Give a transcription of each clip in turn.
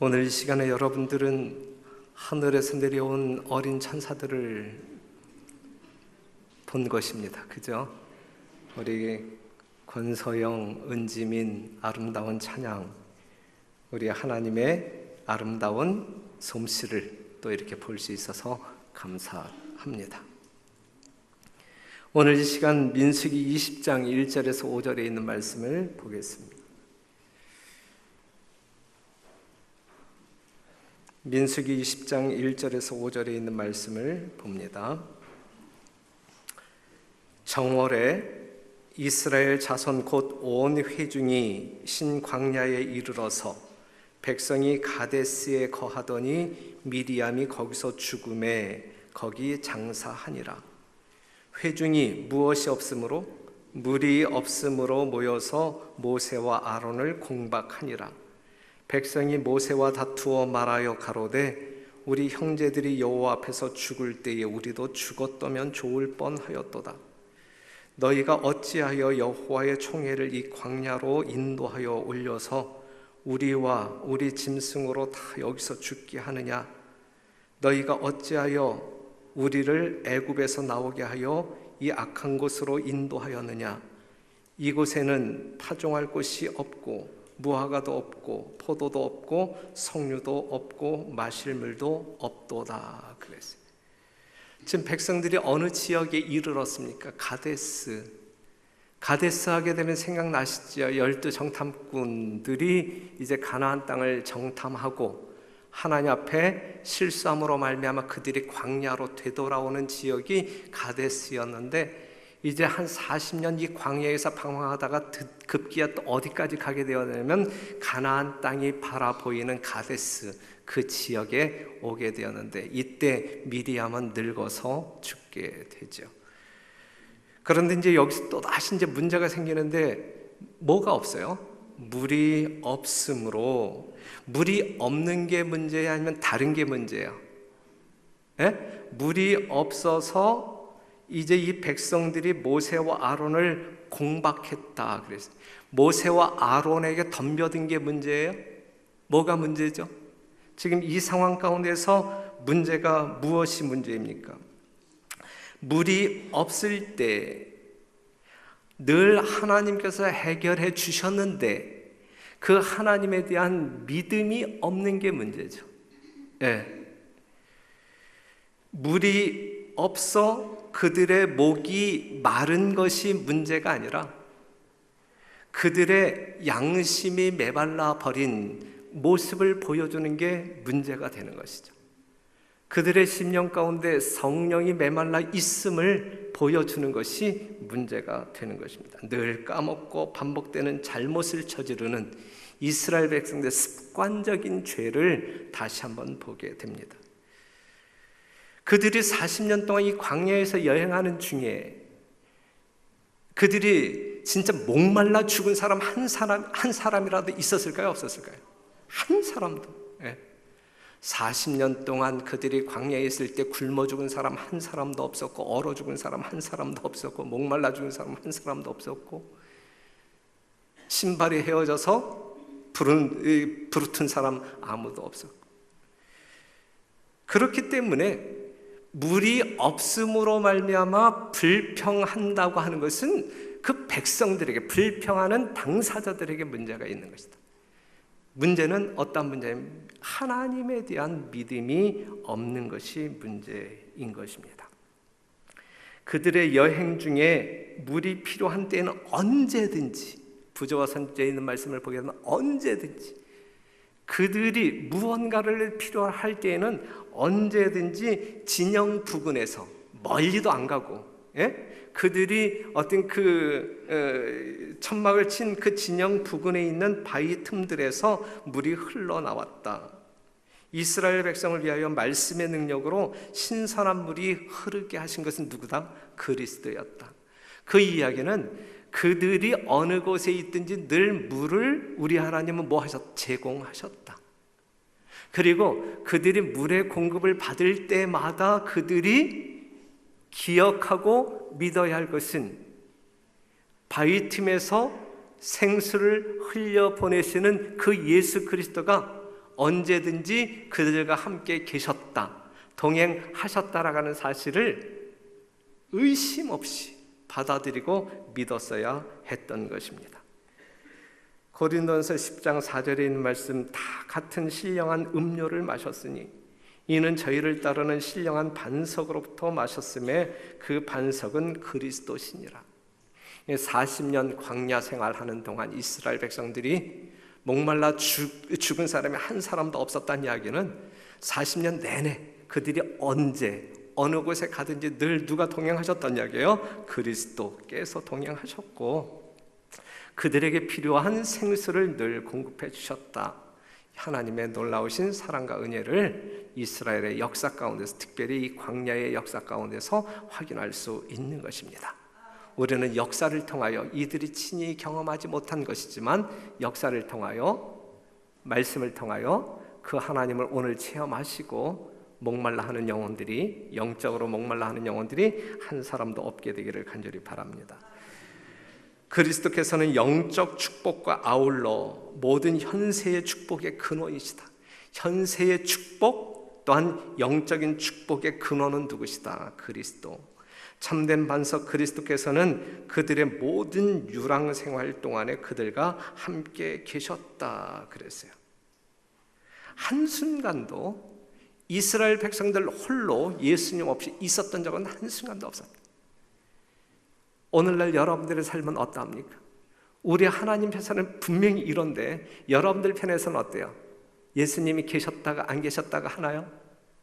오늘 이 시간에 여러분들은 하늘에서 내려온 어린 천사들을 본 것입니다. 그죠? 우리 권서영, 은지민 아름다운 찬양, 우리 하나님의 아름다운 솜씨를 또 이렇게 볼 수 있어서 감사합니다. 오늘 이 시간 민수기 20장 1절에서 5절에 있는 말씀을 보겠습니다. 민수기 20장 1절에서 5절에 있는 말씀을 봅니다. 정월에 이스라엘 자손 곧 온 회중이 신광야에 이르러서 백성이 가데스에 거하더니 미리암이 거기서 죽음에 거기 장사하니라. 회중이 무엇이 없으므로 물이 없으므로 모여서 모세와 아론을 공박하니라. 백성이 모세와 다투어 말하여 가로되 우리 형제들이 여호와 앞에서 죽을 때에 우리도 죽었더면 좋을 뻔하였도다. 너희가 어찌하여 여호와의 총회를 이 광야로 인도하여 올려서 우리와 우리 짐승으로 다 여기서 죽게 하느냐? 너희가 어찌하여 우리를 애굽에서 나오게 하여 이 악한 곳으로 인도하였느냐? 이곳에는 파종할 곳이 없고 무화과도 없고 포도도 없고 석류도 없고 마실 물도 없도다. 그랬어요. 지금 백성들이 어느 지역에 이르렀습니까? 가데스 하게 되면 생각나시죠? 12 정탐꾼들이 이제 가나안 땅을 정탐하고 하나님 앞에 실수함으로 말미암아 그들이 광야로 되돌아오는 지역이 가데스였는데, 이제 한 40년 이 광야에서 방황하다가 급기야 또 어디까지 가게 되었냐면 가나안 땅이 바라보이는 가데스, 그 지역에 오게 되었는데, 이때 미리암은 늙어서 죽게 되죠. 그런데 이제 여기서 또 다시 이제 문제가 생기는데, 뭐가 없어요? 물이 없으므로. 물이 없는 게 문제야, 아니면 다른 게 문제예요? 예? 물이 없어서 이제 이 백성들이 모세와 아론을 공박했다 그랬어요. 모세와 아론에게 덤벼든 게 문제예요? 뭐가 문제죠? 지금 이 상황 가운데서 문제가 무엇이 문제입니까? 물이 없을 때 늘 하나님께서 해결해 주셨는데 그 하나님에 대한 믿음이 없는 게 문제죠. 예. 물이 없어 그들의 목이 마른 것이 문제가 아니라 그들의 양심이 메말라 버린 모습을 보여주는 게 문제가 되는 것이죠. 그들의 심령 가운데 성령이 메말라 있음을 보여주는 것이 문제가 되는 것입니다. 늘 까먹고 반복되는 잘못을 저지르는 이스라엘 백성들의 습관적인 죄를 다시 한번 보게 됩니다. 그들이 40년 동안 이 광야에서 여행하는 중에 그들이 진짜 목말라 죽은 사람 한 사람이라도 있었을까요? 없었을까요? 한 사람도. 40년 동안 그들이 광야에 있을 때 굶어 죽은 사람 한 사람도 없었고, 얼어 죽은 사람 한 사람도 없었고, 목말라 죽은 사람 한 사람도 없었고, 신발이 헤어져서 부르튼 사람 아무도 없었고. 그렇기 때문에 물이 없음으로 말미암아 불평한다고 하는 것은 그 백성들에게, 불평하는 당사자들에게 문제가 있는 것이다. 문제는 어떤 문제냐면 하나님에 대한 믿음이 없는 것이 문제인 것입니다. 그들의 여행 중에 물이 필요한 때에는 언제든지, 부조와 선지자에 있는 말씀을 보게 되면 언제든지 그들이 무언가를 필요할 때에는 언제든지 진영 부근에서, 멀리도 안 가고, 그들이 어떤 천막을 친 그 진영 부근에 있는 바위 틈들에서 물이 흘러나왔다. 이스라엘 백성을 위하여 말씀의 능력으로 신선한 물이 흐르게 하신 것은 누구다? 그리스도였다. 그 이야기는 그들이 어느 곳에 있든지 늘 물을 우리 하나님은 제공하셨다. 그리고 그들이 물의 공급을 받을 때마다 그들이 기억하고 믿어야 할 것은 바위 틈에서 생수를 흘려보내시는 그 예수 그리스도가 언제든지 그들과 함께 계셨다, 동행하셨다라는 사실을 의심 없이 받아들이고 믿었어야 했던 것입니다. 고린도전서 10장 4절에 있는 말씀, 다 같은 신령한 음료를 마셨으니 이는 저희를 따르는 신령한 반석으로부터 마셨음에 그 반석은 그리스도시니라. 40년 광야 생활하는 동안 이스라엘 백성들이 목말라 죽은 사람이 한 사람도 없었다는 이야기는 40년 내내 그들이 언제 어느 곳에 가든지 늘 누가 동행하셨던 이야기예요? 그리스도께서 동행하셨고 그들에게 필요한 생수를 늘 공급해 주셨다. 하나님의 놀라우신 사랑과 은혜를 이스라엘의 역사 가운데서, 특별히 이 광야의 역사 가운데서 확인할 수 있는 것입니다. 우리는 역사를 통하여, 이들이 친히 경험하지 못한 것이지만 역사를 통하여, 말씀을 통하여 그 하나님을 오늘 체험하시고 목말라 하는 영혼들이, 영적으로 목말라 하는 영혼들이 한 사람도 없게 되기를 간절히 바랍니다. 그리스도께서는 영적 축복과 아울러 모든 현세의 축복의 근원이시다. 현세의 축복 또한 영적인 축복의 근원은 누구시다? 그리스도. 참된 반석 그리스도께서는 그들의 모든 유랑 생활 동안에 그들과 함께 계셨다 그랬어요. 한순간도 이스라엘 백성들 홀로 예수님 없이 있었던 적은 한순간도 없었다. 오늘날 여러분들의 삶은 어떠합니까? 우리 하나님 편에서는 분명히 이런데 여러분들 편에서는 어때요? 예수님이 계셨다가 안 계셨다가 하나요?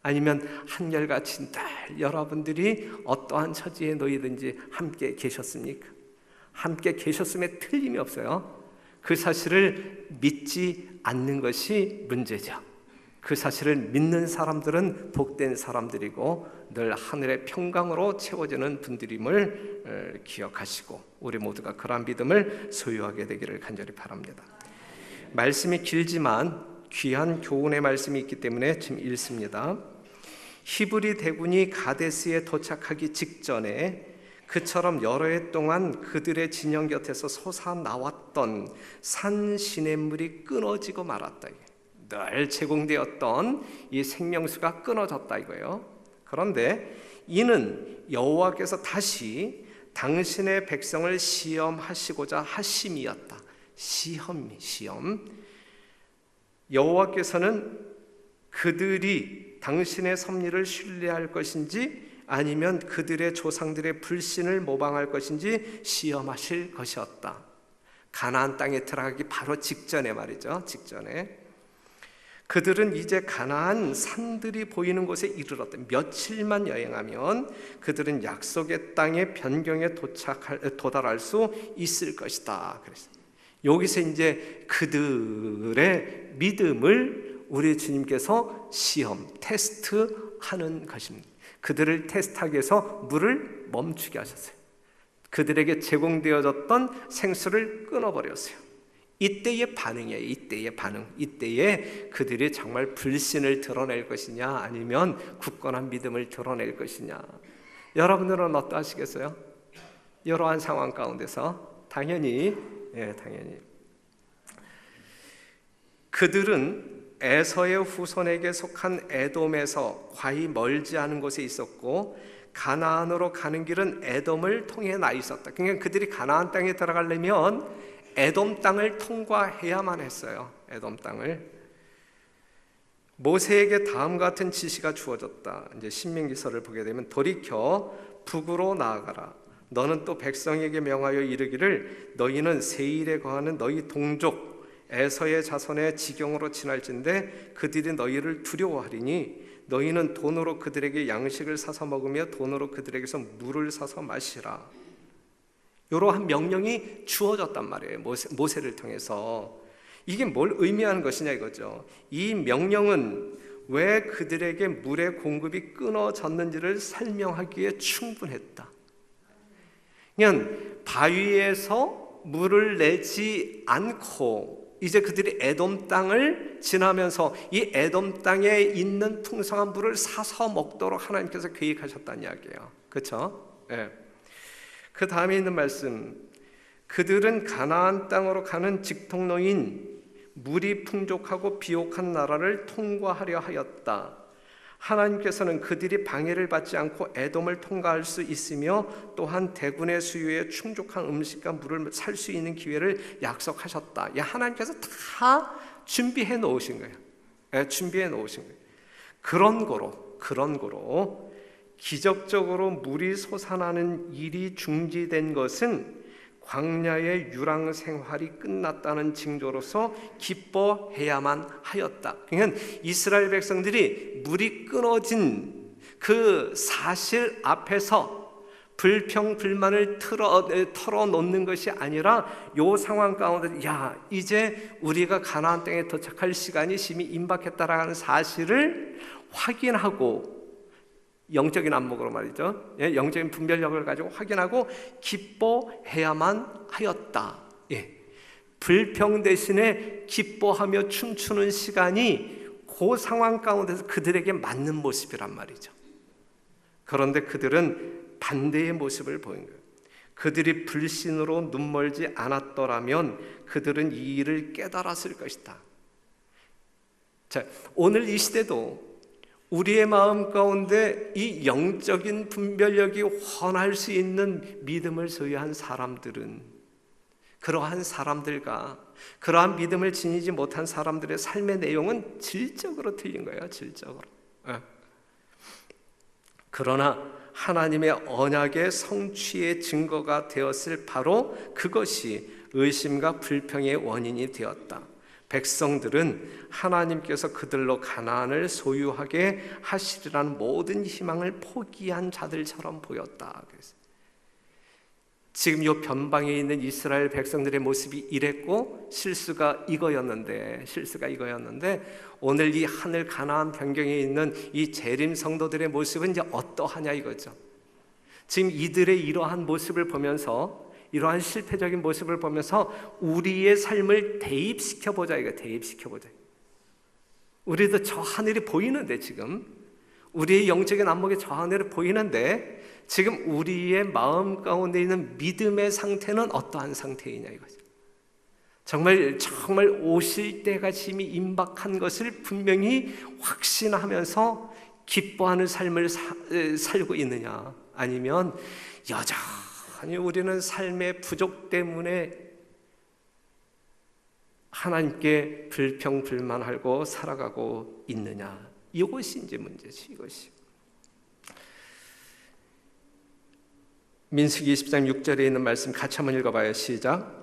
아니면 한결같이 늘 여러분들이 어떠한 처지에 놓이든지 함께 계셨습니까? 함께 계셨음에 틀림이 없어요. 그 사실을 믿지 않는 것이 문제죠. 그 사실을 믿는 사람들은 복된 사람들이고 늘 하늘의 평강으로 채워지는 분들임을 기억하시고 우리 모두가 그러한 믿음을 소유하게 되기를 간절히 바랍니다. 말씀이 길지만 귀한 교훈의 말씀이 있기 때문에 지금 읽습니다. 히브리 대군이 가데스에 도착하기 직전에 그처럼 여러 해 동안 그들의 진영 곁에서 솟아나왔던 산 시냇물이 끊어지고 말았다. 늘 제공되었던 이 생명수가 끊어졌다 이거예요. 그런데 이는 여호와께서 다시 당신의 백성을 시험하시고자 하심이었다. 시험. 여호와께서는 그들이 당신의 섭리를 신뢰할 것인지 아니면 그들의 조상들의 불신을 모방할 것인지 시험하실 것이었다. 가나안 땅에 들어가기 바로 직전에 말이죠. 직전에 그들은 이제 가나안 산들이 보이는 곳에 이르렀다. 며칠만 여행하면 그들은 약속의 땅의 변경에 도달할 수 있을 것이다. 그랬어요. 여기서 이제 그들의 믿음을 우리 주님께서 시험, 테스트하는 것입니다. 그들을 테스트하기 위해서 물을 멈추게 하셨어요. 그들에게 제공되어졌던 생수를 끊어버렸어요. 이때의 반응이에요. 이때의 반응. 이때에 그들이 정말 불신을 드러낼 것이냐 아니면 굳건한 믿음을 드러낼 것이냐. 여러분들은 어떠하시겠어요? 이러한 상황 가운데서 당연히 그들은 에서의 후손에게 속한 에돔에서 과히 멀지 않은 곳에 있었고 가나안으로 가는 길은 에돔을 통해 나 있었다. 그러니까 그들이 가나안 땅에 들어가려면 에돔 땅을 통과해야만 했어요. 에돔 땅을. 모세에게 다음과 같은 지시가 주어졌다. 이제 신명기서를 보게 되면 돌이켜 북으로 나아가라. 너는 또 백성에게 명하여 이르기를 너희는 세일에 거하는 너희 동족 에서의 자손의 지경으로 지날진대 그들이 너희를 두려워하리니 너희는 돈으로 그들에게 양식을 사서 먹으며 돈으로 그들에게서 물을 사서 마시라. 이러한 명령이 주어졌단 말이에요. 모세를 통해서. 이게 뭘 의미하는 것이냐 이거죠. 이 명령은 왜 그들에게 물의 공급이 끊어졌는지를 설명하기에 충분했다. 그냥 바위에서 물을 내지 않고 이제 그들이 에돔 땅을 지나면서 이 에돔 땅에 있는 풍성한 물을 사서 먹도록 하나님께서 계획하셨다는 이야기예요. 그렇죠? 네. 그 다음에 있는 말씀, 그들은 가나안 땅으로 가는 직통로인 물이 풍족하고 비옥한 나라를 통과하려 하였다. 하나님께서는 그들이 방해를 받지 않고 에돔을 통과할 수 있으며 또한 대군의 수요에 충족한 음식과 물을 살 수 있는 기회를 약속하셨다. 하나님께서 다 준비해 놓으신 거예요. 준비해 놓으신 거예요. 그런 거로 기적적으로 물이 솟아나는 일이 중지된 것은 광야의 유랑 생활이 끝났다는 징조로서 기뻐해야만 하였다. 그러니까 이스라엘 백성들이 물이 끊어진 그 사실 앞에서 불평불만을 털어놓는 것이 아니라 이 상황 가운데 이제 우리가 가나안 땅에 도착할 시간이 심히 임박했다라는 사실을 확인하고, 영적인 안목으로 말이죠, 영적인 분별력을 가지고 확인하고 기뻐해야만 하였다. 불평 대신에 기뻐하며 춤추는 시간이 그 상황 가운데서 그들에게 맞는 모습이란 말이죠. 그런데 그들은 반대의 모습을 보인 거예요. 그들이 불신으로 눈멀지 않았더라면 그들은 이 일을 깨달았을 것이다. 자, 오늘 이 시대도 우리의 마음 가운데 이 영적인 분별력이 환할 수 있는 믿음을 소유한 사람들은, 그러한 사람들과 그러한 믿음을 지니지 못한 사람들의 삶의 내용은 질적으로 틀린 거예요. 질적으로. 그러나 하나님의 언약의 성취의 증거가 되었을 바로 그것이 의심과 불평의 원인이 되었다. 백성들은 하나님께서 그들로 가나안을 소유하게 하시리라는 모든 희망을 포기한 자들처럼 보였다. 그래서 지금 이 변방에 있는 이스라엘 백성들의 모습이 이랬고 실수가 이거였는데 오늘 이 하늘 가나안 변경에 있는 이 재림 성도들의 모습은 이제 어떠하냐 이거죠. 지금 이들의 이러한 모습을 보면서, 이러한 실패적인 모습을 보면서 우리의 삶을 대입시켜보자. 우리도 저 하늘이 보이는데, 지금 우리의 영적인 안목에 저 하늘이 보이는데 지금 우리의 마음 가운데 있는 믿음의 상태는 어떠한 상태이냐 이거죠. 정말 오실 때가 심히 임박한 것을 분명히 확신하면서 기뻐하는 삶을 살고 있느냐, 아니면 여전히 우리는 삶의 부족 때문에 하나님께 불평불만하고 살아가고 있느냐, 이것이 이제 문제지. 이것이 민수기 20장 6절에 있는 말씀 같이 한번 읽어봐요. 시작.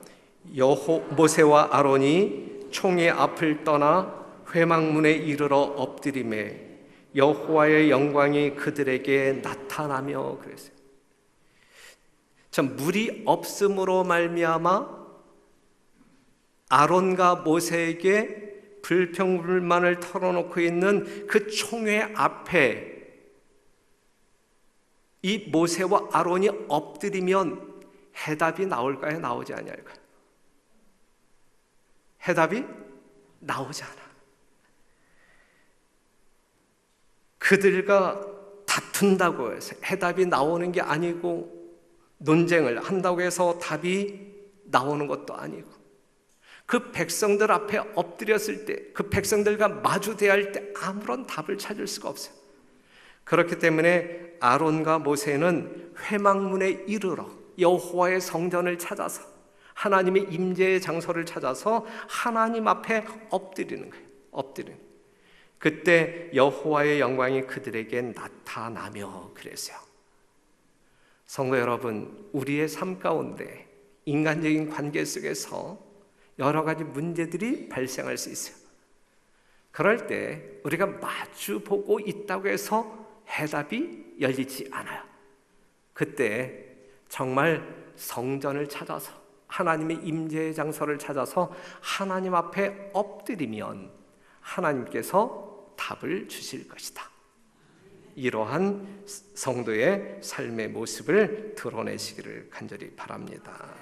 모세와 아론이 총의 앞을 떠나 회막문에 이르러 엎드리매 여호와의 영광이 그들에게 나타나며 그랬어요. 참, 물이 없음으로 말미암아 아론과 모세에게 불평불만을 털어놓고 있는 그 총회 앞에 이 모세와 아론이 엎드리면 해답이 나올까요? 나오지 아니할까요? 해답이 나오지 않아. 그들과 다툰다고 해서 해답이 나오는 게 아니고, 논쟁을 한다고 해서 답이 나오는 것도 아니고, 그 백성들 앞에 엎드렸을 때, 그 백성들과 마주 대할 때 아무런 답을 찾을 수가 없어요. 그렇기 때문에 아론과 모세는 회막문에 이르러 여호와의 성전을 찾아서, 하나님의 임재의 장소를 찾아서 하나님 앞에 엎드리는 거예요. 그때 여호와의 영광이 그들에게 나타나며 그랬어요. 성도 여러분, 우리의 삶 가운데 인간적인 관계 속에서 여러 가지 문제들이 발생할 수 있어요. 그럴 때 우리가 마주보고 있다고 해서 해답이 열리지 않아요. 그때 정말 성전을 찾아서, 하나님의 임재의 장소를 찾아서 하나님 앞에 엎드리면 하나님께서 답을 주실 것이다. 이러한 성도의 삶의 모습을 드러내시기를 간절히 바랍니다.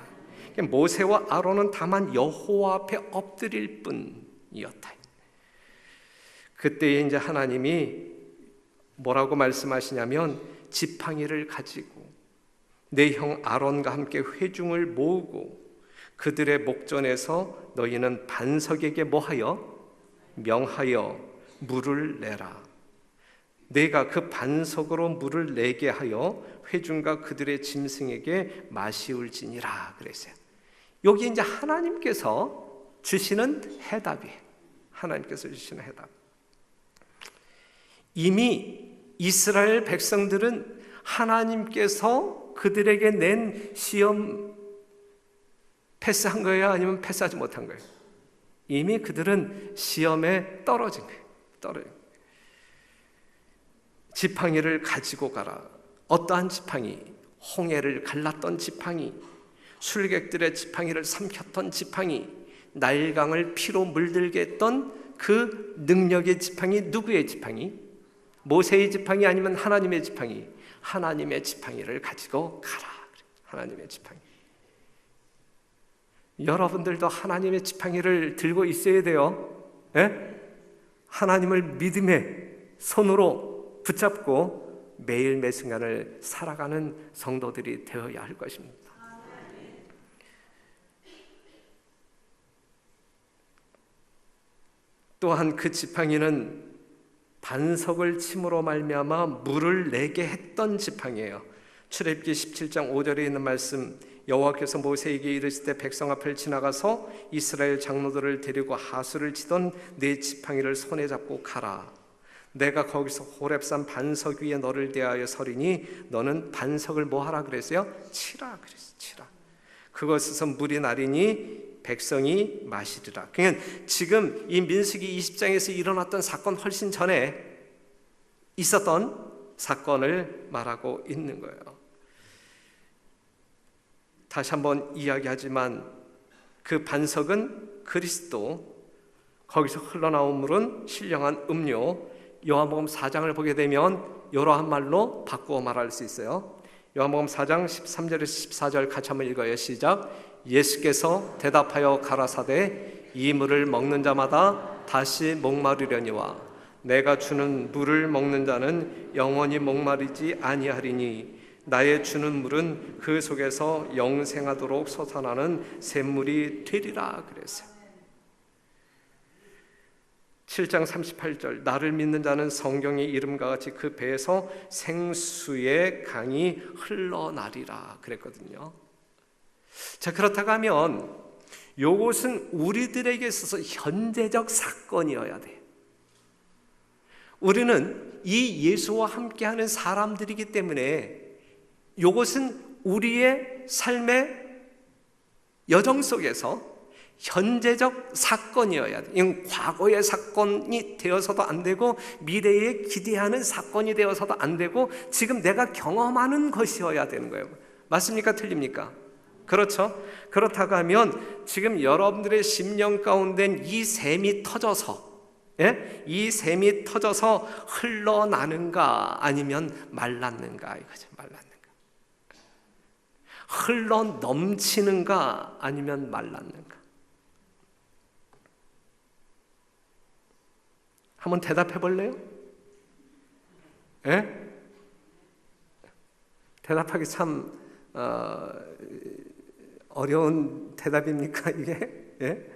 모세와 아론은 다만 여호와 앞에 엎드릴 뿐이었다. 그때 이제 하나님이 뭐라고 말씀하시냐면, 지팡이를 가지고 내 형 아론과 함께 회중을 모으고 그들의 목전에서 너희는 반석에게 뭐하여? 명하여 물을 내라. 내가 그 반석으로 물을 내게 하여 회중과 그들의 짐승에게 마시울지니라 그랬어요. 여기 이제 하나님께서 주시는 해답이에요. 하나님께서 주시는 해답. 이미 이스라엘 백성들은 하나님께서 그들에게 낸 시험 패스한 거예요? 아니면 패스하지 못한 거예요? 이미 그들은 시험에 떨어진 거예요. 지팡이를 가지고 가라. 어떠한 지팡이? 홍해를 갈랐던 지팡이, 술객들의 지팡이를 삼켰던 지팡이, 나일강을 피로 물들게 했던 그 능력의 지팡이, 누구의 지팡이? 모세의 지팡이 아니면 하나님의 지팡이? 하나님의 지팡이를 가지고 가라. 하나님의 지팡이. 여러분들도 하나님의 지팡이를 들고 있어야 돼요. 예? 하나님을 믿음의 손으로 붙잡고 매일 매 순간을 살아가는 성도들이 되어야 할 것입니다. 또한 그 지팡이는 반석을 침으로 말미암아 물을 내게 했던 지팡이에요. 출애굽기 17장 5절에 있는 말씀, 여호와께서 모세에게 이르시되 백성 앞을 지나가서 이스라엘 장로들을 데리고 하수를 치던 네 지팡이를 손에 잡고 가라. 내가 거기서 호렙산 반석 위에 너를 대하여 서리니 너는 반석을 뭐하라 그랬어요? 치라 그랬어요. 치라. 그것에서 물이 나리니 백성이 마시리라. 그러니까 지금 이 민수기 20장에서 일어났던 사건 훨씬 전에 있었던 사건을 말하고 있는 거예요. 다시 한번 이야기하지만 그 반석은 그리스도, 거기서 흘러나온 물은 신령한 음료. 요한복음 4장을 보게 되면 이러한 말로 바꾸어 말할 수 있어요. 요한복음 4장 13절에서 14절 같이 한번 읽어요. 시작. 예수께서 대답하여 가라사대 이 물을 먹는 자마다 다시 목마르려니와 내가 주는 물을 먹는 자는 영원히 목마르지 아니하리니 나의 주는 물은 그 속에서 영생하도록 솟아나는 샘물이 되리라 그랬어요. 7장 38절 나를 믿는 자는 성경의 이름과 같이 그 배에서 생수의 강이 흘러나리라 그랬거든요. 자, 그렇다고 하면 이것은 우리들에게 있어서 현재적 사건이어야 돼요. 우리는 이 예수와 함께하는 사람들이기 때문에 이것은 우리의 삶의 여정 속에서 현재적 사건이어야 돼. 이건 과거의 사건이 되어서도 안 되고 미래에 기대하는 사건이 되어서도 안 되고 지금 내가 경험하는 것이어야 되는 거예요. 맞습니까? 틀립니까? 그렇죠? 그렇다고 하면 지금 여러분들의 심령 가운데 이 샘이 터져서 이 샘이 터져서 흘러나는가 아니면 말랐는가 이거죠. 말랐는가. 흘러 넘치는가 아니면 말랐는가. 한번 대답해 볼래요? 예? 대답하기 참 어려운 대답입니까 이게? 예?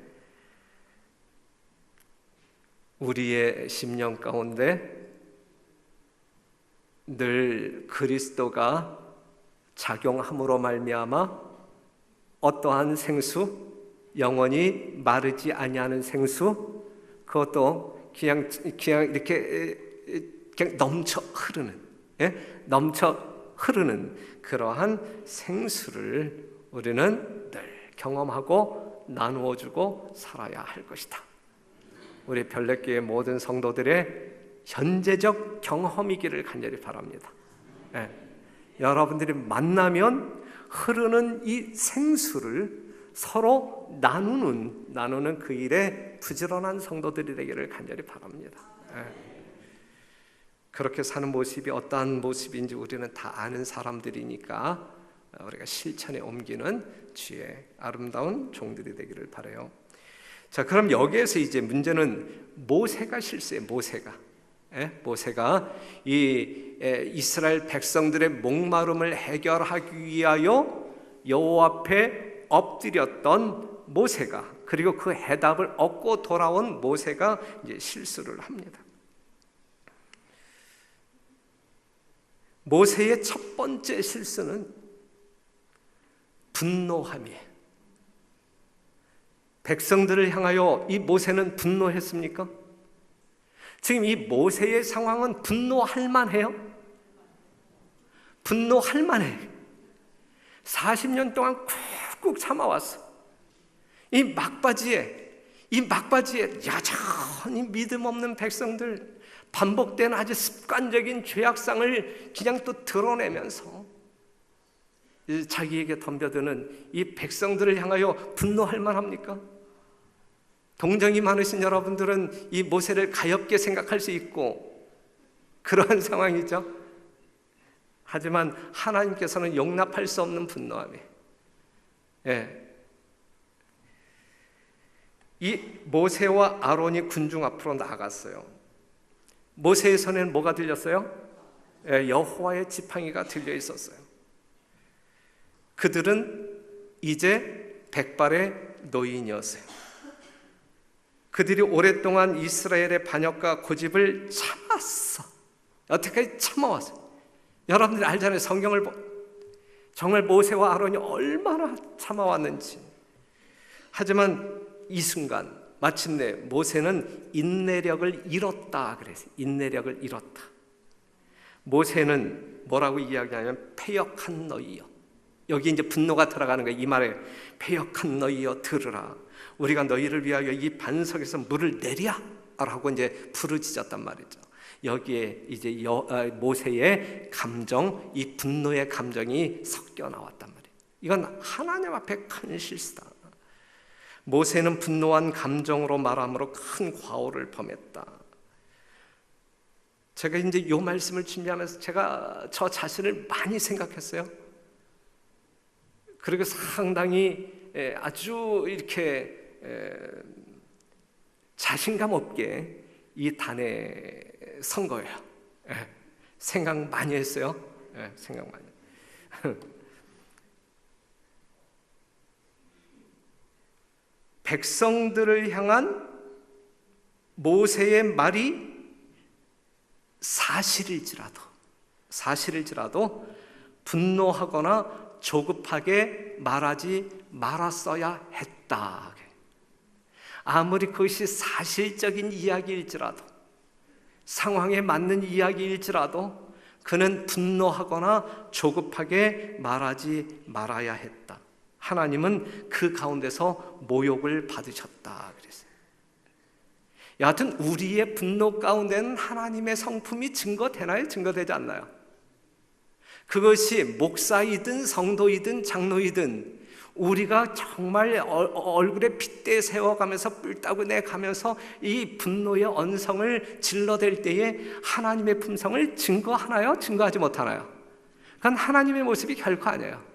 우리의 심령 가운데 늘 그리스도가 작용함으로 말미암아 어떠한 생수, 영원히 마르지 아니하는 생수, 그것도 그냥 이렇게 그냥 넘쳐 흐르는, 넘쳐 흐르는 그러한 생수를 우리는 늘 경험하고 나누어주고 살아야 할 것이다. 우리 별내교회 모든 성도들의 현재적 경험이기를 간절히 바랍니다. 여러분들이 만나면 흐르는 이 생수를 서로 나누는 그 일에 부지런한 성도들이 되기를 간절히 바랍니다. 그렇게 사는 모습이 어떠한 모습인지 우리는 다 아는 사람들이니까 우리가 실천에 옮기는 주의 아름다운 종들이 되기를 바라요. 자, 그럼 여기에서 이제 문제는 모세가 실수해요. 모세가 이 이스라엘 백성들의 목마름을 해결하기 위하여 여호와 앞에 엎드렸던 모세가, 그리고 그 해답을 얻고 돌아온 모세가 이제 실수를 합니다. 모세의 첫 번째 실수는 분노함이에요. 백성들을 향하여 이 모세는 분노했습니까? 지금 이 모세의 상황은 분노할 만해요? 분노할 만해. 40년 동안 꾹꾹 참아왔어. 이 막바지에 여전히 믿음 없는 백성들, 반복된 아주 습관적인 죄악상을 그냥 또 드러내면서 자기에게 덤벼드는 이 백성들을 향하여 분노할 만합니까? 동정이 많으신 여러분들은 이 모세를 가엾게 생각할 수 있고 그러한 상황이죠. 하지만 하나님께서는 용납할 수 없는 분노함이에요. 이 모세와 아론이 군중 앞으로 나아갔어요. 모세의 손에는 뭐가 들렸어요? 여호와의 지팡이가 들려 있었어요. 그들은 이제 백발의 노인이었어요. 그들이 오랫동안 이스라엘의 반역과 고집을 참았어. 여태까지 참아왔어요. 여러분들이 알잖아요. 성경을 정말 모세와 아론이 얼마나 참아왔는지. 하지만 이 순간 마침내 모세는 인내력을 잃었다 그랬어요. 인내력을 잃었다. 모세는 뭐라고 이야기하냐면 패역한 너희여. 여기 이제 분노가 들어가는 거예요. 이 말에 패역한 너희여 들으라. 우리가 너희를 위하여 이 반석에서 물을 내랴 라고 이제 부르짖었단 말이죠. 여기에 이제 모세의 감정, 이 분노의 감정이 섞여 나왔단 말이에요. 이건 하나님 앞에 큰 실수다. 모세는 분노한 감정으로 말함으로 큰 과오를 범했다. 제가 이제 이 말씀을 준비하면서 제가 저 자신을 많이 생각했어요. 그리고 상당히 아주 이렇게 자신감 없게 이 단에 선 거예요. 생각 많이 했어요. 생각 많이. 백성들을 향한 모세의 말이 사실일지라도 분노하거나 조급하게 말하지 말았어야 했다. 아무리 그것이 사실적인 이야기일지라도, 상황에 맞는 이야기일지라도 그는 분노하거나 조급하게 말하지 말아야 했다. 하나님은 그 가운데서 모욕을 받으셨다 그랬어요. 여하튼 우리의 분노 가운데는 하나님의 성품이 증거되나요? 증거되지 않나요? 그것이 목사이든 성도이든 장로이든 우리가 정말 얼굴에 핏대 세워가면서 뿔따구 내가면서 이 분노의 언성을 질러댈 때에 하나님의 품성을 증거하나요? 증거하지 못하나요? 그건 하나님의 모습이 결코 아니에요.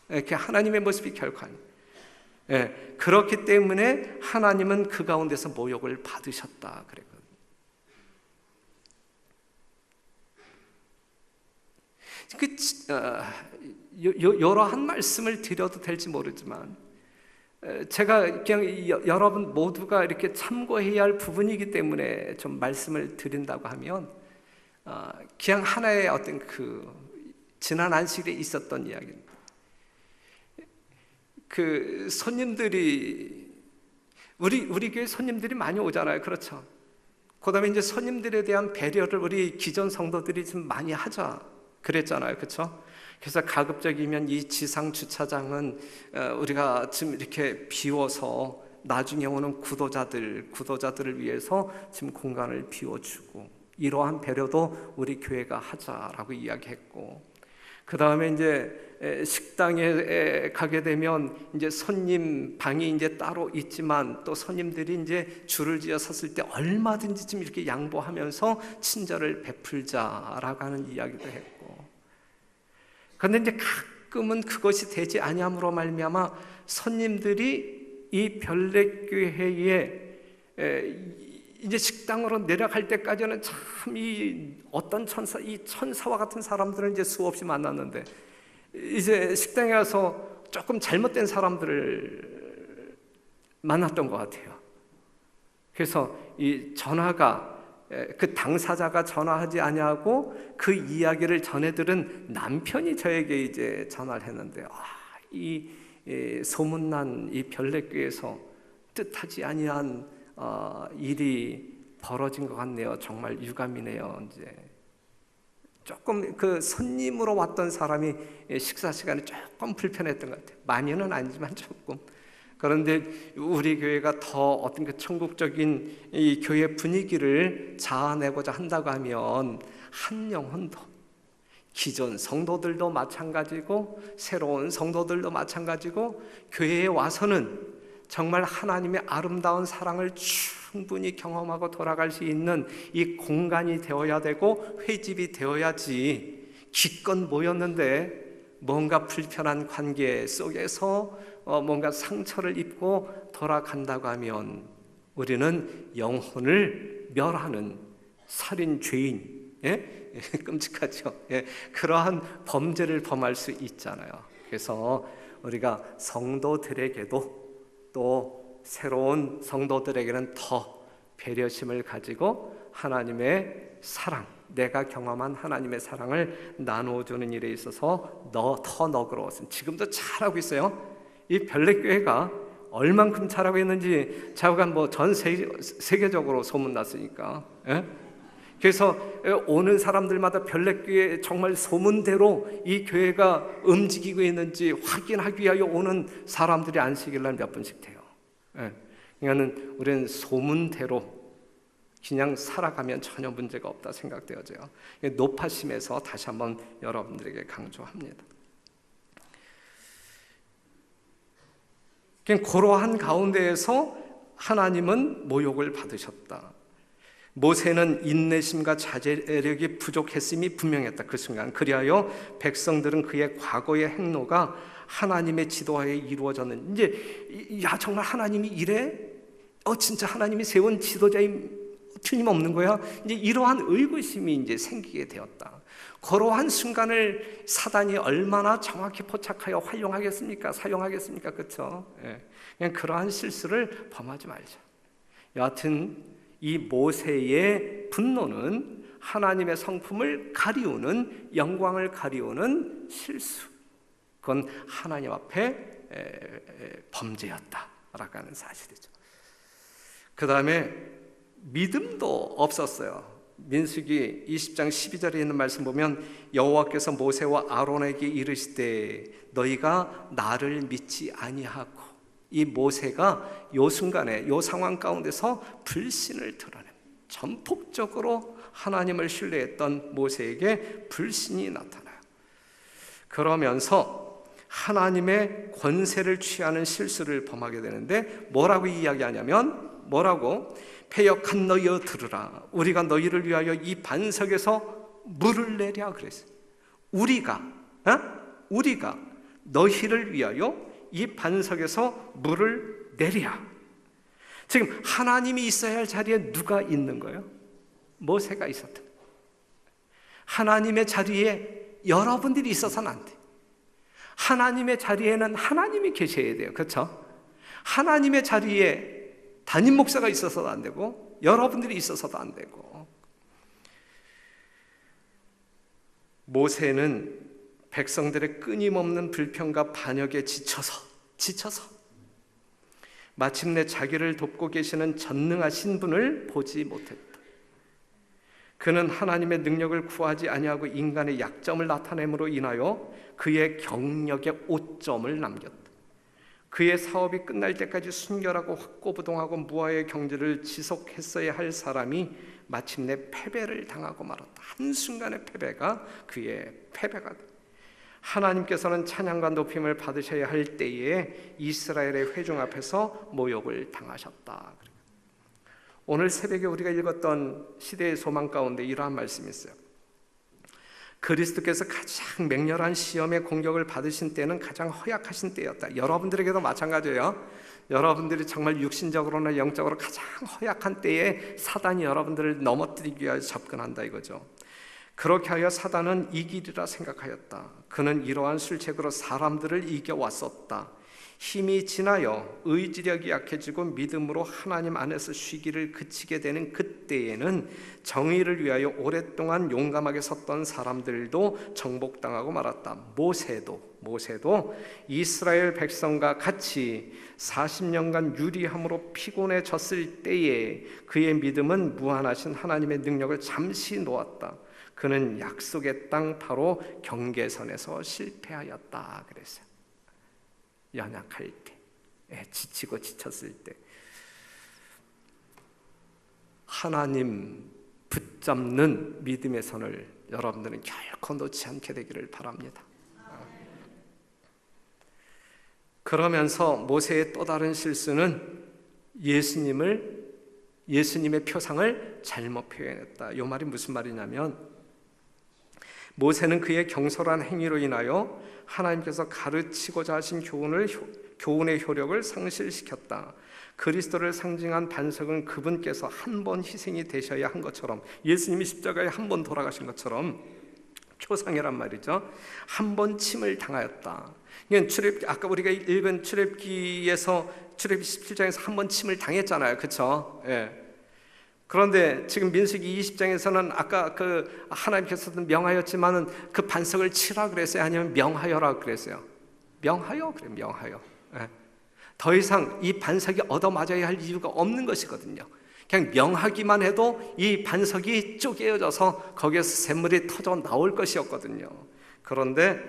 하나님의 모습이 결코 아니에요. 그렇기 때문에 하나님은 그 가운데서 모욕을 받으셨다 그랬거든요. 여러한 말씀을 드려도 될지 모르지만 제가 그냥 여러분 모두가 이렇게 참고해야 할 부분이기 때문에 좀 말씀을 드린다고 하면 그냥 하나의 어떤 그 지난 안식일에 있었던 이야기입니다. 그 손님들이 우리 교회 손님들이 많이 오잖아요. 그렇죠? 그다음에 이제 손님들에 대한 배려를 우리 기존 성도들이 좀 많이 하자 그랬잖아요. 그렇죠? 그래서 가급적이면 이 지상 주차장은 우리가 지금 이렇게 비워서 나중에 오는 구도자들을 위해서 지금 공간을 비워주고 이러한 배려도 우리 교회가 하자라고 이야기했고, 그 다음에 이제 식당에 가게 되면 이제 손님 방이 이제 따로 있지만 또 손님들이 이제 줄을 지어 섰을 때 얼마든지 좀 이렇게 양보하면서 친절을 베풀자라고 하는 이야기도 했고, 그런데 이제 가끔은 그것이 되지 아니함으로 말미암아 손님들이 이 별내교회에 이제 식당으로 내려갈 때까지는 참 이 어떤 이 천사와 같은 사람들을 이제 수없이 만났는데 이제 식당에 가서 조금 잘못된 사람들을 만났던 것 같아요. 그래서 이 전화가 그 당사자가 전화하지 아니하고 그 이야기를 전해들은 남편이 저에게 이제 전화를 했는데, 이 소문난 이 별내교에서 뜻하지 아니한 일이 벌어진 것 같네요. 정말 유감이네요. 이제 조금 그 손님으로 왔던 사람이 식사 시간이 조금 불편했던 것 같아요. 많이는 아니지만 조금. 그런데 우리 교회가 더 어떤 그 천국적인 이 교회 분위기를 자아내고자 한다고 하면 한 영혼도, 기존 성도들도 마찬가지고 새로운 성도들도 마찬가지고 교회에 와서는 정말 하나님의 아름다운 사랑을 충분히 경험하고 돌아갈 수 있는 이 공간이 되어야 되고 회집이 되어야지, 기껏 모였는데 뭔가 불편한 관계 속에서 뭔가 상처를 입고 돌아간다고 하면 우리는 영혼을 멸하는 살인 죄인, 끔찍하죠. 그러한 범죄를 범할 수 있잖아요. 그래서 우리가 성도들에게도 또 새로운 성도들에게는 더 배려심을 가지고 하나님의 사랑, 내가 경험한 하나님의 사랑을 나누어주는 일에 있어서 더 너그러웠습니다. 지금도 잘하고 있어요. 이 별내교회가 얼만큼 잘하고 있는지 자우간 전 세계적으로 소문났으니까. 그래서 오는 사람들마다 별내교회 정말 소문대로 이 교회가 움직이고 있는지 확인하기 위하여 오는 사람들이 안식일날 몇 분씩 돼요. 그러니까 우리는 소문대로 그냥 살아가면 전혀 문제가 없다 생각되어져요. 노파심에서 다시 한번 여러분들에게 강조합니다. 그러한 가운데에서 하나님은 모욕을 받으셨다. 모세는 인내심과 자제력이 부족했음이 분명했다. 그 순간 그리하여 백성들은 그의 과거의 행로가 하나님의 지도하에 이루어졌는, 이제 정말 하나님이 이래? 진짜 하나님이 세운 지도자임 틀림없는 거야? 이제 이러한 의구심이 이제 생기게 되었다. 그러한 순간을 사단이 얼마나 정확히 포착하여 활용하겠습니까? 사용하겠습니까? 그렇죠? 그냥 그러한 실수를 범하지 말자. 여하튼 이 모세의 분노는 하나님의 성품을 가리우는, 영광을 가리우는 실수, 그건 하나님 앞에 범죄였다라고 하는 사실이죠. 그 다음에 믿음도 없었어요. 민수기 20장 12절에 있는 말씀 보면 여호와께서 모세와 아론에게 이르시되 너희가 나를 믿지 아니하고, 이 모세가 요 순간에 요 상황 가운데서 불신을 드러냅니다. 전폭적으로 하나님을 신뢰했던 모세에게 불신이 나타나요. 그러면서 하나님의 권세를 취하는 실수를 범하게 되는데 뭐라고 이야기하냐면, 뭐라고? 패역한 너희여 들으라. 우리가 너희를 위하여 이 반석에서 물을 내랴 그랬어요. 우리가 너희를 위하여 이 반석에서 물을 내랴. 지금 하나님이 있어야 할 자리에 누가 있는 거예요? 모세가 있었다. 하나님의 자리에 여러분들이 있어서는 안 돼. 하나님의 자리에는 하나님이 계셔야 돼요. 그렇죠? 하나님의 자리에 담임 목사가 있어서도 안 되고 여러분들이 있어서도 안 되고. 모세는 백성들의 끊임없는 불평과 반역에 지쳐서 마침내 자기를 돕고 계시는 전능하신 분을 보지 못했다. 그는 하나님의 능력을 구하지 아니하고 인간의 약점을 나타냄으로 인하여 그의 경력에 오점을 남겼다. 그의 사업이 끝날 때까지 순결하고 확고부동하고 무아의 경제를 지속했어야 할 사람이 마침내 패배를 당하고 말았다. 한순간의 패배가 그의 패배가 됐다. 하나님께서는 찬양과 높임을 받으셔야 할 때에 이스라엘의 회중 앞에서 모욕을 당하셨다. 오늘 새벽에 우리가 읽었던 시대의 소망 가운데 이러한 말씀이 있어요. 그리스도께서 가장 맹렬한 시험의 공격을 받으신 때는 가장 허약하신 때였다. 여러분들에게도 마찬가지예요. 여러분들이 정말 육신적으로나 영적으로 가장 허약한 때에 사단이 여러분들을 넘어뜨리기 위하여 접근한다 이거죠. 그렇게 하여 사단은 이기리라 생각하였다. 그는 이러한 술책으로 사람들을 이겨왔었다. 힘이 지나여 의지력이 약해지고 믿음으로 하나님 안에서 쉬기를 그치게 되는 그때에는 정의를 위하여 오랫동안 용감하게 섰던 사람들도 정복당하고 말았다. 모세도 이스라엘 백성과 같이 40년간 유리함으로 피곤해졌을 때에 그의 믿음은 무한하신 하나님의 능력을 잠시 놓았다. 그는 약속의 땅 바로 경계선에서 실패하였다 그랬어요. 연약할 때, 지치고 지쳤을 때 하나님 붙잡는 믿음의 선을 여러분들은 결코 놓지 않게 되기를 바랍니다. 그러면서 모세의 또 다른 실수는 예수님의 표상을 잘못 표현했다. 이 말이 무슨 말이냐면 모세는 그의 경솔한 행위로 인하여 하나님께서 가르치고자 하신 교훈의 효력을 상실시켰다. 그리스도를 상징한 반석은 그분께서 한 번 희생이 되셔야 한 것처럼, 예수님이 십자가에 한 번 돌아가신 것처럼 표상이란 말이죠. 한 번 침을 당하였다. 아까 우리가 읽은 출애굽기에서 출애굽기 17장에서 한 번 침을 당했잖아요, 그렇죠? 그런데 지금 민수기 20장에서는 아까 그 하나님께서도 명하였지만은 그 반석을 치라 그랬어요? 아니면 명하여라 그랬어요? 명하여. 더 이상 이 반석이 얻어맞아야 할 이유가 없는 것이거든요. 그냥 명하기만 해도 이 반석이 쪼개어져서 거기에서 샘물이 터져 나올 것이었거든요. 그런데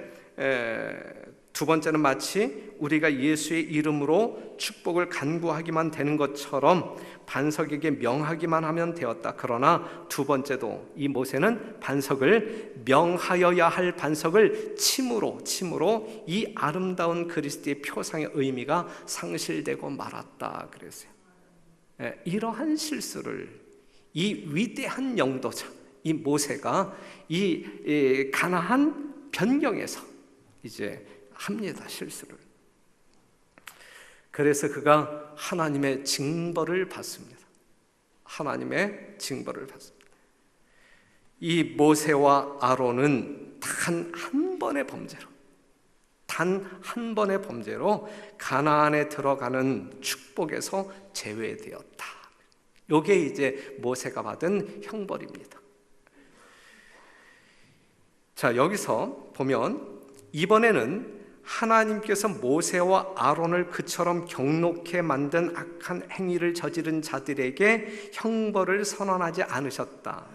두 번째는 마치 우리가 예수의 이름으로 축복을 간구하기만 되는 것처럼 반석에게 명하기만 하면 되었다. 그러나 두 번째도 이 모세는 반석을 명하여야 할 반석을 침으로 이 아름다운 그리스도의 표상의 의미가 상실되고 말았다 그랬어요. 이러한 실수를 이 위대한 영도자 이 모세가 이 가나안 변경에서 이제 합니다. 실수를. 그래서 그가 하나님의 징벌을 받습니다. 하나님의 징벌을 받습니다. 이 모세와 아론은 단 한 번의 범죄로 가나안에 들어가는 축복에서 제외되었다. 이게 이제 모세가 받은 형벌입니다. 자, 여기서 보면 이번에는 하나님께서 모세와 아론을 그처럼 경록해 만든 악한 행위를 저지른 자들에게 형벌을 선언하지 않으셨다.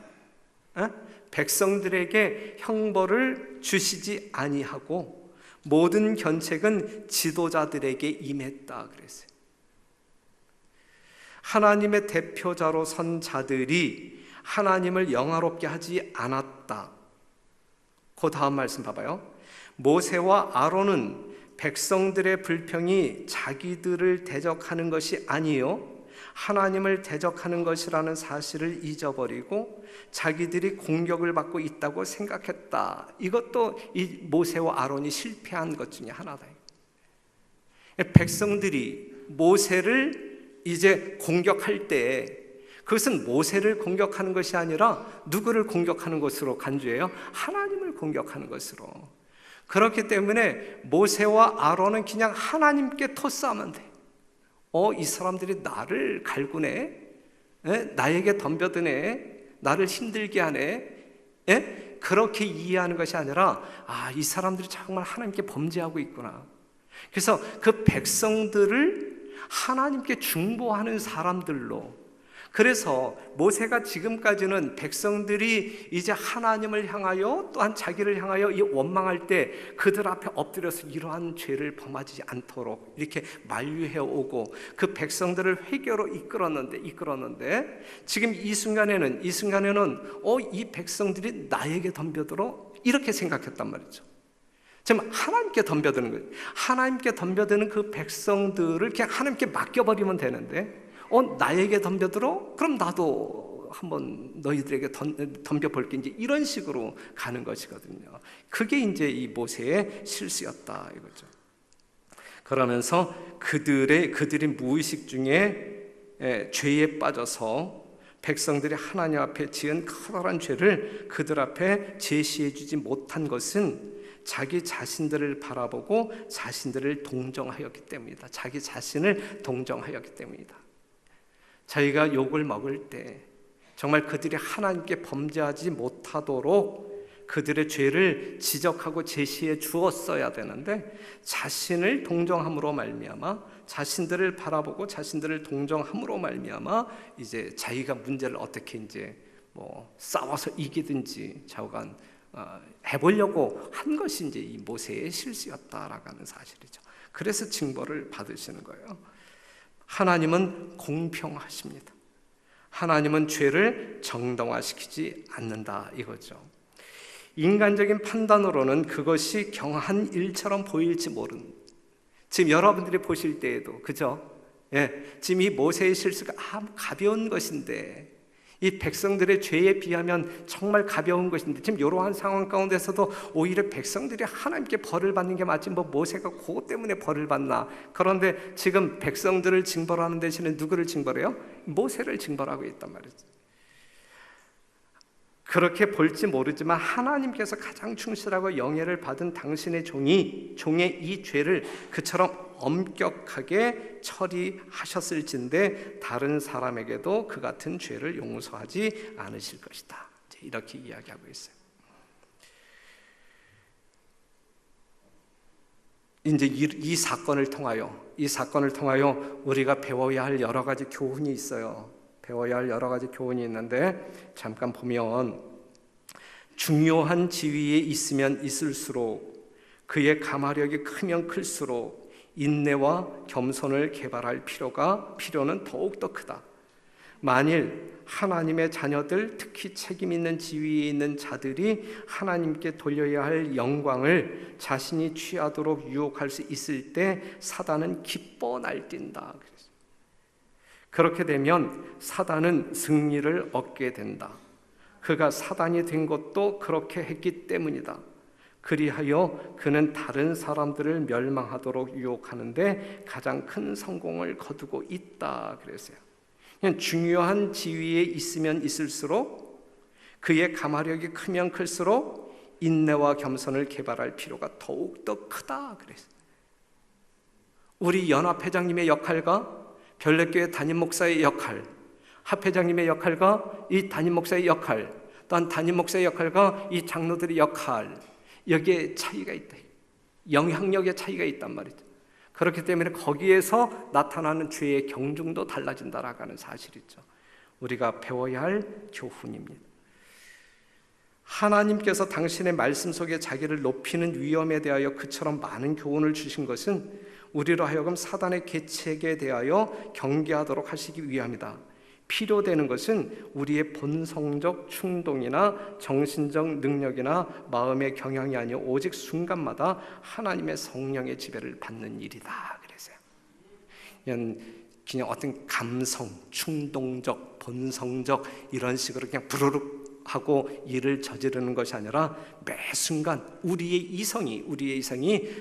백성들에게 형벌을 주시지 아니하고 모든 견책은 지도자들에게 임했다 그랬어요. 하나님의 대표자로 선 자들이 하나님을 영화롭게 하지 않았다. 그 다음 말씀 봐봐요. 모세와 아론은 백성들의 불평이 자기들을 대적하는 것이 아니요 하나님을 대적하는 것이라는 사실을 잊어버리고 자기들이 공격을 받고 있다고 생각했다. 이것도 이 모세와 아론이 실패한 것 중에 하나다. 백성들이 모세를 이제 공격할 때 그것은 모세를 공격하는 것이 아니라 누구를 공격하는 것으로 간주해요? 하나님을 공격하는 것으로. 그렇기 때문에 모세와 아론은 그냥 하나님께 토스하면 돼. 이 사람들이 나를 갈구네, 나에게 덤벼드네, 나를 힘들게 하네, 그렇게 이해하는 것이 아니라 이 사람들이 정말 하나님께 범죄하고 있구나. 그래서 그 백성들을 하나님께 중보하는 사람들로. 그래서 모세가 지금까지는 백성들이 이제 하나님을 향하여 또한 자기를 향하여 이 원망할 때 그들 앞에 엎드려서 이러한 죄를 범하지 않도록 이렇게 만류해 오고 그 백성들을 회개로 이끌었는데 지금 이 순간에는 이 백성들이 나에게 덤벼들어 이렇게 생각했단 말이죠. 지금 하나님께 덤벼드는 거예요. 하나님께 덤벼드는 그 백성들을 그냥 하나님께 맡겨버리면 되는데 나에게 덤벼들어? 그럼 나도 한번 너희들에게 덤벼볼게. 이제 이런 식으로 가는 것이거든요. 그게 이제 이 모세의 실수였다 이거죠. 그러면서 그들이 무의식 중에 죄에 빠져서 백성들이 하나님 앞에 지은 커다란 죄를 그들 앞에 제시해 주지 못한 것은 자기 자신들을 바라보고 자신들을 동정하였기 때문이다. 자기 자신을 동정하였기 때문이다. 저희가 욕을 먹을 때 정말 그들이 하나님께 범죄하지 못하도록 그들의 죄를 지적하고 제시해 주었어야 되는데, 자신을 동정함으로 말미암아, 자신들을 바라보고 자신들을 동정함으로 말미암아 이제 자기가 문제를 어떻게 이제 싸워서 이기든지 좌우간 해보려고 한 것이 이제 이 모세의 실수였다라고 하는 사실이죠. 그래서 징벌을 받으시는 거예요. 하나님은 공평하십니다. 하나님은 죄를 정당화시키지 않는다 이거죠. 인간적인 판단으로는 그것이 경한 일처럼 보일지 모르는, 지금 여러분들이 보실 때에도 그죠? 지금 이 모세의 실수가 아무 가벼운 것인데, 이 백성들의 죄에 비하면 정말 가벼운 것인데, 지금 이러한 상황 가운데서도 오히려 백성들이 하나님께 벌을 받는 게 맞지 모세가 그것 때문에 벌을 받나. 그런데 지금 백성들을 징벌하는 대신에 누구를 징벌해요? 모세를 징벌하고 있단 말이죠. 그렇게 볼지 모르지만 하나님께서 가장 충실하고 영예를 받은 당신의 종의 이 죄를 그처럼 엄격하게 처리하셨을진데 다른 사람에게도 그 같은 죄를 용서하지 않으실 것이다. 이렇게 이야기하고 있어요. 이제 이 사건을 통하여 우리가 배워야 할 여러 가지 교훈이 있어요. 배워야 할 여러 가지 교훈이 있는데, 잠깐 보면 중요한 지위에 있으면 있을수록, 그의 감화력이 크면 클수록 인내와 겸손을 개발할 필요는 더욱더 크다. 만일 하나님의 자녀들, 특히 책임 있는 지위에 있는 자들이 하나님께 돌려야 할 영광을 자신이 취하도록 유혹할 수 있을 때 사단은 기뻐 날뛴다. 그렇게 되면 사단은 승리를 얻게 된다. 그가 사단이 된 것도 그렇게 했기 때문이다. 그리하여 그는 다른 사람들을 멸망하도록 유혹하는데 가장 큰 성공을 거두고 있다 그랬어요. 그냥 중요한 지위에 있으면 있을수록, 그의 감화력이 크면 클수록 인내와 겸손을 개발할 필요가 더욱더 크다 그랬어요. 우리 연합회장님의 역할과 별내교회 담임 목사의 역할, 합회장님의 역할과 이 담임 목사의 역할, 또한 담임 목사의 역할과 이 장로들의 역할, 여기에 차이가 있다. 영향력의 차이가 있단 말이죠. 그렇기 때문에 거기에서 나타나는 죄의 경중도 달라진다라고 하는 사실이죠. 우리가 배워야 할 교훈입니다. 하나님께서 당신의 말씀 속에 자기를 높이는 위험에 대하여 그처럼 많은 교훈을 주신 것은 우리로 하여금 사단의 계책에 대하여 경계하도록 하시기 위함이다. 필요되는 것은 우리의 본성적 충동이나 정신적 능력이나 마음의 경향이 아니오 오직 순간마다 하나님의 성령의 지배를 받는 일이다 그랬어요. 그냥 어떤 감성, 충동적, 본성적 이런 식으로 그냥 부르륵 하고 일을 저지르는 것이 아니라 매 순간 우리의 이성이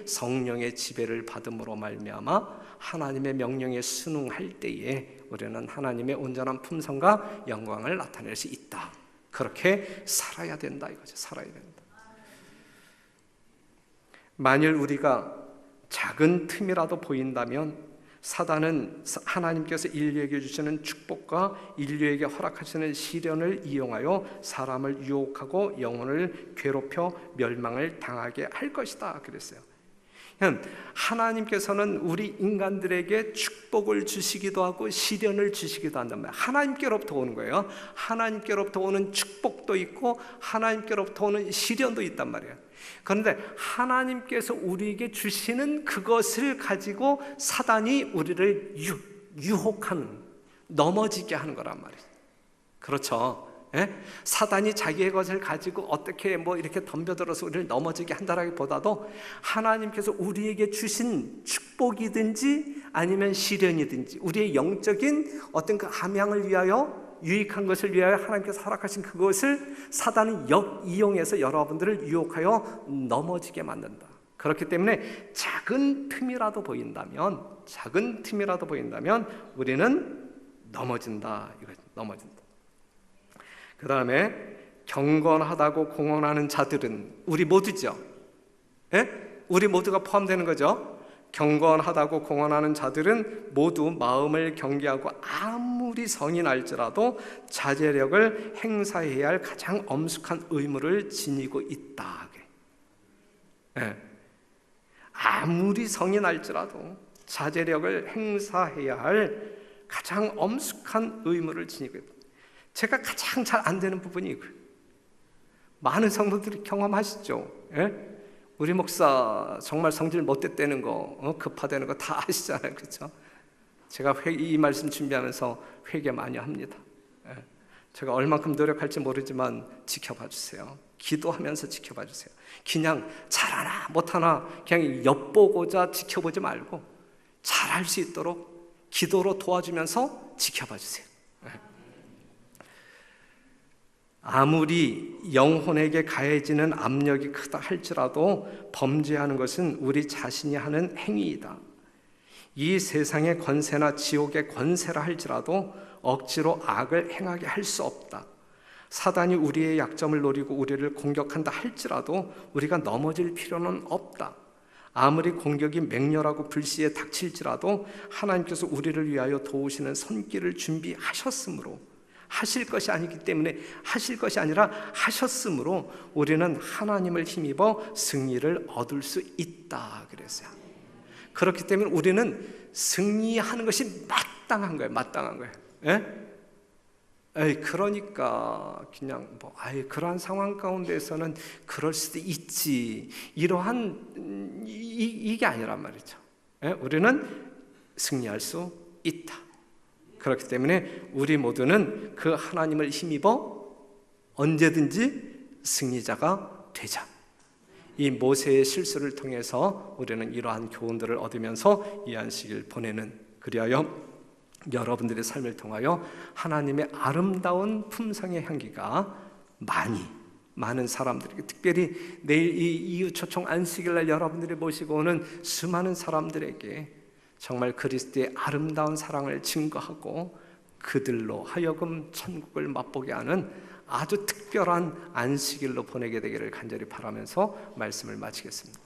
성령의 지배를 받음으로 말미암아 하나님의 명령에 순응할 때에 우리는 하나님의 온전한 품성과 영광을 나타낼 수 있다. 그렇게 살아야 된다 이거죠. 살아야 된다. 만일 우리가 작은 틈이라도 보인다면 사단은 하나님께서 인류에게 주시는 축복과 인류에게 허락하시는 시련을 이용하여 사람을 유혹하고 영혼을 괴롭혀 멸망을 당하게 할 것이다 그랬어요. 하나님께서는 우리 인간들에게 축복을 주시기도 하고 시련을 주시기도 한단 말이에요. 하나님께로부터 오는 거예요. 하나님께로부터 오는 축복도 있고 하나님께로부터 오는 시련도 있단 말이에요. 그런데 하나님께서 우리에게 주시는 그것을 가지고 사단이 우리를 유혹하는, 넘어지게 하는 거란 말이에요. 그렇죠? 사단이 자기의 것을 가지고 어떻게 이렇게 덤벼들어서 우리를 넘어지게 한다라기보다도 하나님께서 우리에게 주신 축복이든지 아니면 시련이든지 우리의 영적인 어떤 그 함양을 위하여, 유익한 것을 위하여 하나님께서 허락하신 그것을 사단은 역이용해서 여러분들을 유혹하여 넘어지게 만든다. 그렇기 때문에 작은 틈이라도 보인다면 우리는 넘어진다. 넘어진다. 그 다음에 경건하다고 공언하는 자들은 우리 모두죠. 예? 우리 모두가 포함되는 거죠. 경건하다고 공언하는 자들은 모두 마음을 경계하고 아무리 성이 날지라도 자제력을 행사해야 할 가장 엄숙한 의무를 지니고 있다. 예. 아무리 성이 날지라도 자제력을 행사해야 할 가장 엄숙한 의무를 지니고 있다. 제가 가장 잘 안 되는 부분이 이거예요. 많은 성도들이 경험하시죠. 예? 우리 목사 정말 성질 못됐다는 거, 급하다는 거 다 아시잖아요, 그렇죠? 제가 이 말씀 준비하면서 회개 많이 합니다. 예. 제가 얼만큼 노력할지 모르지만 지켜봐 주세요. 기도하면서 지켜봐 주세요. 그냥 잘하나 못하나 그냥 엿보고자 지켜보지 말고 잘할 수 있도록 기도로 도와주면서 지켜봐 주세요. 아무리 영혼에게 가해지는 압력이 크다 할지라도 범죄하는 것은 우리 자신이 하는 행위이다. 이 세상의 권세나 지옥의 권세라 할지라도 억지로 악을 행하게 할 수 없다. 사단이 우리의 약점을 노리고 우리를 공격한다 할지라도 우리가 넘어질 필요는 없다. 아무리 공격이 맹렬하고 불시에 닥칠지라도 하나님께서 우리를 위하여 도우시는 손길을 준비하셨으므로, 하실 것이 아니기 때문에 하실 것이 아니라 하셨으므로 우리는 하나님을 힘입어 승리를 얻을 수 있다 그랬어요. 그렇기 때문에 우리는 승리하는 것이 마땅한 거예요. 마땅한 거예요. 예? 그러니까 그냥 그러한 상황 가운데서는 그럴 수도 있지, 이러한 이게 아니란 말이죠. 예? 우리는 승리할 수 있다. 그렇기 때문에 우리 모두는 그 하나님을 힘입어 언제든지 승리자가 되자. 이 모세의 실수를 통해서 우리는 이러한 교훈들을 얻으면서 이 안식일 보내는, 그리하여 여러분들의 삶을 통하여 하나님의 아름다운 품성의 향기가 많은 사람들에게, 특별히 내일 이 이웃초청 안식일날 여러분들이 모시고 오는 수많은 사람들에게 정말 그리스도의 아름다운 사랑을 증거하고 그들로 하여금 천국을 맛보게 하는 아주 특별한 안식일로 보내게 되기를 간절히 바라면서 말씀을 마치겠습니다.